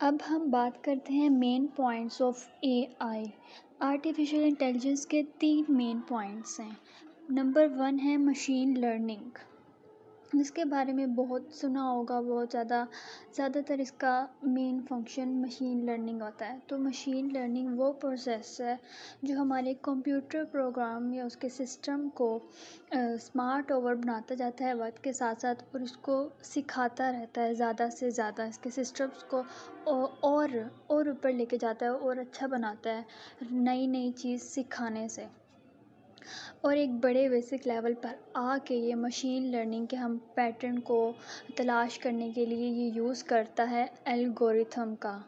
अब हम बात करते हैं main points of AI. Artificial intelligence के 3 मेन पॉइंट्स हैं। नंबर 1 है मशीन लर्निंग, जिसके बारे में बहुत सुना होगा, बहुत ज़्यादातर इसका मेन फंक्शन मशीन लर्निंग होता है। तो मशीन लर्निंग वो प्रोसेस है जो हमारे कंप्यूटर प्रोग्राम या उसके सिस्टम को स्मार्ट ओवर बनाता जाता है वक्त के साथ साथ, और उसको सिखाता रहता है ज़्यादा से ज़्यादा, इसके सिस्टम्स को और ऊपर लेके जाता है और अच्छा बनाता है नई नई चीज़ सिखाने से। और एक बड़े बेसिक लेवल पर आके ये मशीन लर्निंग के हम पैटर्न को तलाश करने के लिए ये यूज़ करता है एल्गोरिथम का।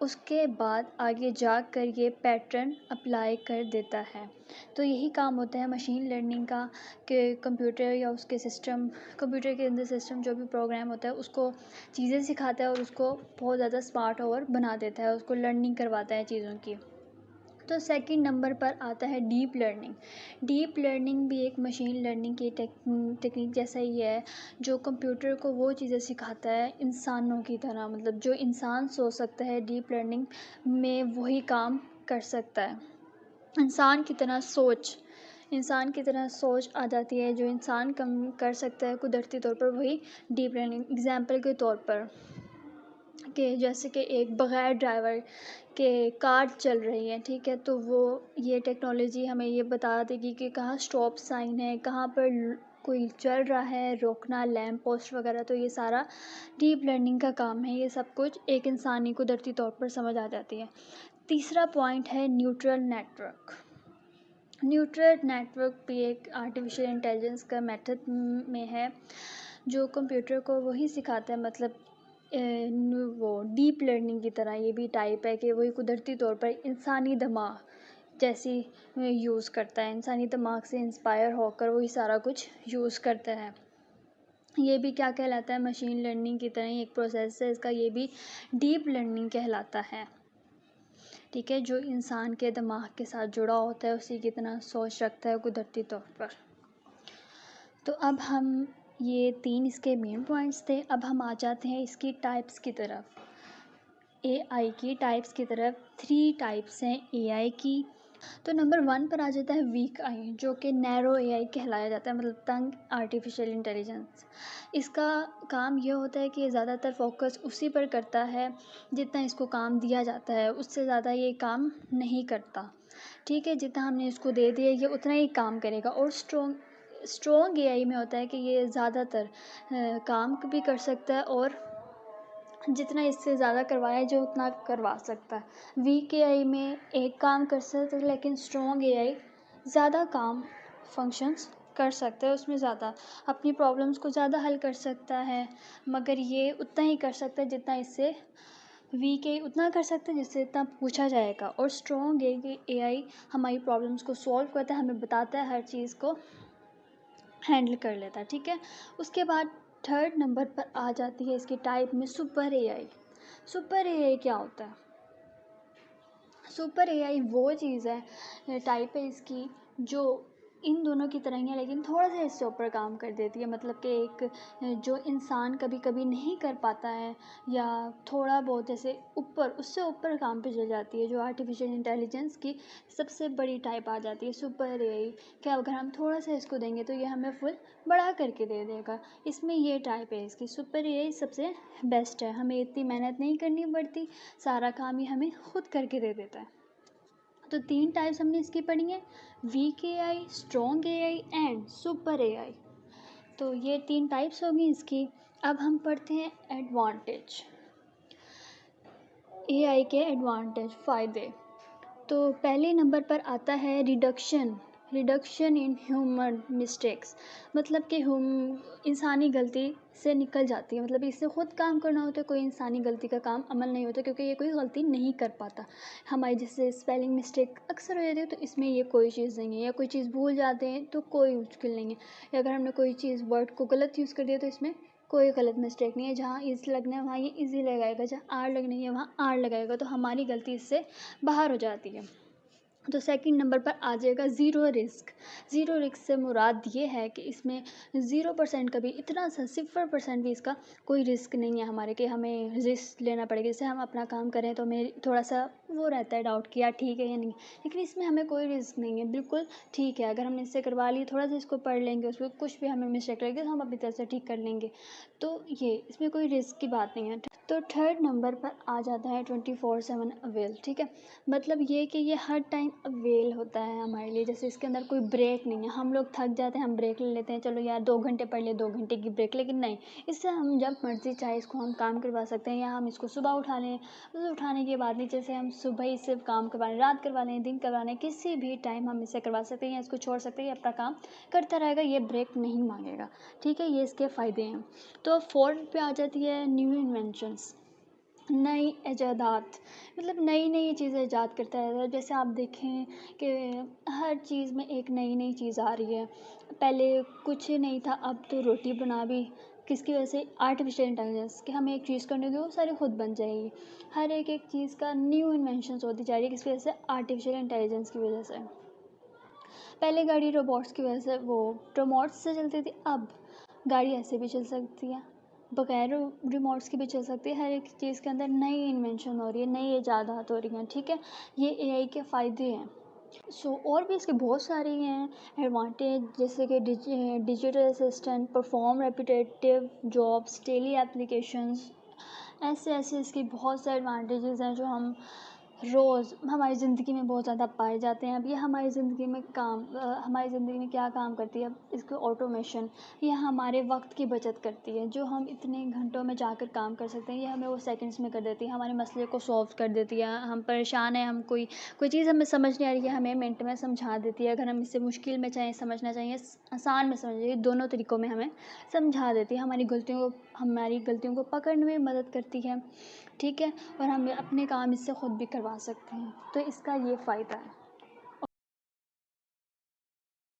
उसके बाद आगे जाकर ये पैटर्न अप्लाई कर देता है। तो यही काम होता है मशीन लर्निंग का कि कंप्यूटर या उसके सिस्टम, कंप्यूटर के अंदर सिस्टम जो भी प्रोग्राम होता है उसको चीज़ें सिखाता है और उसको बहुत ज़्यादा स्मार्ट और बना देता है, उसको लर्निंग करवाता है चीज़ों की। तो सेकंड नंबर पर आता है डीप लर्निंग। डीप लर्निंग भी एक मशीन लर्निंग की टेक्निक जैसा ही है, जो कंप्यूटर को वो चीज़ें सिखाता है इंसानों की तरह, मतलब जो इंसान सोच सकता है डीप लर्निंग में वही काम कर सकता है। इंसान की तरह सोच आ जाती है, जो इंसान कम कर सकता है कुदरती तौर पर, वही डीप लर्निंग। एग्जाम्पल के तौर पर कि जैसे कि एक बग़ैर ड्राइवर के कार चल रही है, ठीक है, तो वो ये टेक्नोलॉजी हमें ये बता देगी कि कहाँ स्टॉप साइन है, कहाँ पर कोई चल रहा है, रोकना, लैंप पोस्ट वगैरह। तो ये सारा डीप लर्निंग का काम है, ये सब कुछ एक इंसानी कुदरती तौर पर समझ आ जाती है। तीसरा पॉइंट है न्यूरल नेटवर्क। न्यूरल नेटवर्क भी एक आर्टिफिशियल इंटेलिजेंस का मेथड में है, जो कंप्यूटर को वही सिखाता है, मतलब वो डीप लर्निंग की तरह ये भी टाइप है कि वही कुदरती तौर पर इंसानी दिमाग जैसी यूज़ करता है, इंसानी दिमाग से इंस्पायर होकर वही सारा कुछ यूज़ करता है। ये भी क्या कहलाता है, मशीन लर्निंग की तरह ही एक प्रोसेस है इसका, ये भी डीप लर्निंग कहलाता है, ठीक है, जो इंसान के दिमाग के साथ जुड़ा होता है, उसी की तरह सोच रखता है कुदरती तौर पर। तो अब हम ये 3 इसके मेन पॉइंट्स थे। अब हम आ जाते हैं इसकी टाइप्स की तरफ, एआई की टाइप्स की तरफ। 3 टाइप्स हैं एआई की। तो नंबर 1 पर आ जाता है वीक आई, जो कि नैरो एआई कहलाया जाता है, मतलब तंग आर्टिफिशियल इंटेलिजेंस। इसका काम यह होता है कि ज़्यादातर फोकस उसी पर करता है जितना इसको काम दिया जाता है, उससे ज़्यादा ये काम नहीं करता, ठीक है। जितना हमने इसको दे दिया ये उतना ही काम करेगा। और स्ट्रॉन्ग एआई में होता है कि ये ज़्यादातर काम भी कर सकता है, और जितना इससे ज़्यादा करवाया जो उतना करवा सकता है। वीक एआई में एक काम कर सकता है, लेकिन स्ट्रॉन्ग एआई ज़्यादा काम फंक्शंस कर सकता है, उसमें ज़्यादा अपनी प्रॉब्लम्स को ज़्यादा हल कर सकता है, मगर ये उतना ही कर सकता है जितना इससे वीक एआई उतना कर सकता है जिससे इतना पूछा जाएगा। और स्ट्रॉन्ग एआई हमारी प्रॉब्लम्स को सॉल्व करता है, हमें बताता है, हर चीज़ को हैंडल कर लेता है, ठीक है। उसके बाद थर्ड नंबर पर आ जाती है इसकी टाइप में सुपर एआई। सुपर एआई क्या होता है? सुपर एआई वो चीज़ है, टाइप है इसकी, जो इन दोनों की तरह ही है लेकिन थोड़ा सा इससे ऊपर काम कर देती है। मतलब कि एक जो इंसान कभी कभी नहीं कर पाता है, या थोड़ा बहुत जैसे ऊपर, उससे ऊपर काम पे चल जाती है, जो आर्टिफिशियल इंटेलिजेंस की सबसे बड़ी टाइप आ जाती है सुपर एआई। क्या अगर हम थोड़ा सा इसको देंगे तो ये हमें फुल बड़ा करके दे देगा। इसमें ये टाइप है इसकी, सुपर एआई सबसे बेस्ट है, हमें इतनी मेहनत नहीं करनी पड़ती, सारा काम ही हमें खुद करके दे देता है। तो 3 टाइप्स हमने इसकी पढ़ी हैं, weak AI, strong AI and super AI. तो ये 3 टाइप्स होगी इसकी। अब हम पढ़ते हैं एडवांटेज, एआई के एडवांटेज, फ़ायदे। तो पहले नंबर पर आता है रिडक्शन इन ह्यूमन मिस्टेक्स। मतलब कि हम इंसानी गलती से निकल जाती है, मतलब इससे ख़ुद काम करना होता है, कोई इंसानी गलती का काम अमल नहीं होता, क्योंकि ये कोई गलती नहीं कर पाता। हमारी जैसे स्पेलिंग मिस्टेक अक्सर हो जाती है, तो इसमें ये कोई चीज़ नहीं है, या कोई चीज़ भूल जाते हैं तो कोई मुश्किल नहीं है, या अगर हमने कोई चीज़ वर्ड को गलत यूज़ कर दिया तो इसमें कोई गलत मिस्टेक नहीं है। जहाँ इज़ लगना है वहाँ ये इज़ी लगाएगा, जहाँ आर लगनी है वहाँ आर लगाएगा, तो हमारी गलती इससे बाहर हो जाती है। तो सेकंड नंबर पर आ जाएगा ज़ीरो रिस्क। ज़ीरो रिस्क से मुराद ये है कि इसमें 0% का भी, इतना सा 0% भी इसका कोई रिस्क नहीं है हमारे, कि हमें रिस्क लेना पड़ेगा। जैसे हम अपना काम करें तो हमें थोड़ा सा वो रहता है डाउट कि यार ठीक है या नहीं, लेकिन इसमें हमें कोई रिस्क नहीं है, बिल्कुल ठीक है। अगर हमने इससे करवा ली, थोड़ा सा इसको पढ़ लेंगे, उसमें कुछ भी हमें मिस्टेक लगेगी तो हम अपनी तरफ से ठीक कर लेंगे। तो ये इसमें कोई रिस्क की बात नहीं है। तो थर्ड नंबर पर आ जाता है 24/7 अवेल। ठीक है, मतलब ये कि ये हर टाइम अवेल होता है हमारे लिए। जैसे इसके अंदर कोई ब्रेक नहीं है, हम लोग थक जाते हैं, हम ब्रेक ले लेते हैं, चलो यार 2 घंटे पढ़ ले, 2 घंटे की ब्रेक, लेकिन नहीं, इससे हम जब मर्ज़ी चाहे इसको हम काम करवा सकते हैं, या हम इसको सुबह उठा लें, तो उठाने के बाद नीचे से हम सुबह ही सिर्फ काम करवा लें, रात करवा लें, दिन करवा लें, किसी भी टाइम हम इसे करवा सकते हैं या इसको छोड़ सकते हैं, ये अपना काम करता रहेगा, ये ब्रेक नहीं मांगेगा। ठीक है, ये इसके फ़ायदे हैं। तो फोर्थ पे आ जाती है न्यू इन्वेंशंस, नई ईजादात। मतलब नई नई चीज़ें ईजाद करता है। जैसे आप देखें कि हर चीज़ में एक नई नई चीज़ आ रही है। पहले कुछ नहीं था, अब तो रोटी बना भी किसकी वजह से, आर्टिफिशियल इंटेलिजेंस, कि हमें एक चीज़ करने दो वो सारी खुद बन जाएगी। हर एक एक चीज़ का न्यू इन्वेंशंस होती जा रही है, किसकी वजह से, आर्टिफिशियल इंटेलिजेंस की वजह से। पहले गाड़ी रोबोट्स की वजह से, वो रोबोट्स से चलती थी, अब गाड़ी ऐसे भी चल सकती है, बगैर रिमोट्स की भी चल सकती है। हर एक चीज़ के अंदर नई इन्वेंशन हो रही है, नई ईजादात हो रही हैं। ठीक है, ये एआई के फ़ायदे हैं। और भी इसके बहुत सारे हैं एडवांटेज, जैसे कि digital assistant, perform repetitive jobs, daily applications, ऐसे ऐसे इसके बहुत से एडवांटेजेस हैं जो हम रोज़ हमारी ज़िंदगी में बहुत ज़्यादा पाए जाते हैं। अब ये हमारी ज़िंदगी में हमारी ज़िंदगी में क्या काम करती है, अब इसको ऑटोमेशन, ये हमारे वक्त की बचत करती है। जो हम इतने घंटों में जाकर काम कर सकते हैं, ये हमें वो सेकंड्स में कर देती है, हमारे मसले को सॉल्व कर देती है। हम परेशान हैं, हम कोई कोई चीज़ हमें समझ नहीं आ रही है, हमें मिनट में समझा देती है। अगर हम इससे मुश्किल में चाहें समझना चाहिए, आसान में समझिए, दोनों तरीक़ों में हमें समझा देती है। हमारी गलतियों को पकड़ने में मदद करती है। ठीक है, और हम अपने काम इससे ख़ुद भी करवा सकते हैं। तो इसका ये फ़ायदा है।